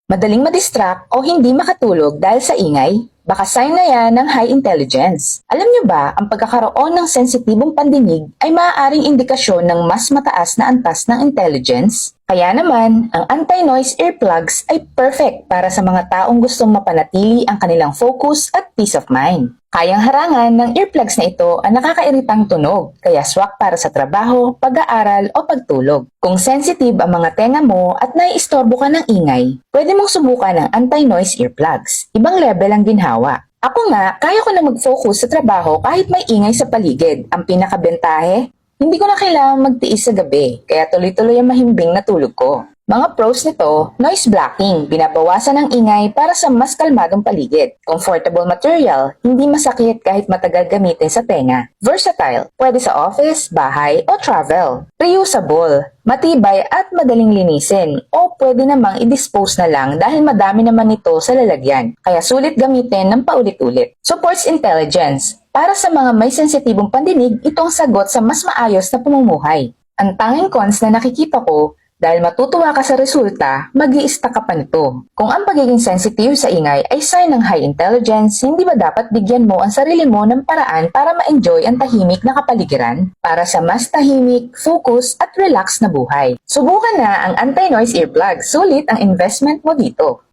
Madaling madistract o hindi makatulog dahil sa ingay? Baka sign na yan ng high intelligence. Alam niyo ba, ang pagkakaroon ng sensitibong pandinig ay maaaring indikasyon ng mas mataas na antas ng intelligence? Kaya naman, ang anti-noise earplugs ay perfect para sa mga taong gustong mapanatili ang kanilang focus at peace of mind. Kayang harangan ng earplugs na ito ang nakakairitang tunog, kaya swak para sa trabaho, pag-aaral o pagtulog. Kung sensitive ang mga tenga mo at naiistorbo ka ng ingay, pwede mong subukan ng anti-noise earplugs. Ibang level ang ginhawa. Ako nga, kaya ko na mag-focus sa trabaho kahit may ingay sa paligid. Ang pinakabentahe, hindi ko na kailangang magtiis sa gabi, kaya tuloy-tuloy ang mahimbing na tulog ko. Mga pros nito, noise blocking, binabawasan ang ingay para sa mas kalmadong paligid. Comfortable material, hindi masakit kahit matagal gamitin sa tenga. Versatile, pwede sa office, bahay o travel. Reusable, matibay at madaling linisin o pwede namang i-dispose na lang dahil madami naman ito sa lalagyan, kaya sulit gamitin ng paulit-ulit. Supports intelligence, para sa mga may sensitibong pandinig, ito ang sagot sa mas maayos na pamumuhay. Ang tanging cons na nakikita ko, dahil matutuwa ka sa resulta, mag-i-stuck ka pa nito. Kung ang pagiging sensitive sa ingay ay sign ng high intelligence, hindi ba dapat bigyan mo ang sarili mo ng paraan para ma-enjoy ang tahimik na kapaligiran? Para sa mas tahimik, focus at relax na buhay. Subukan na ang anti-noise earplug. Sulit ang investment mo dito.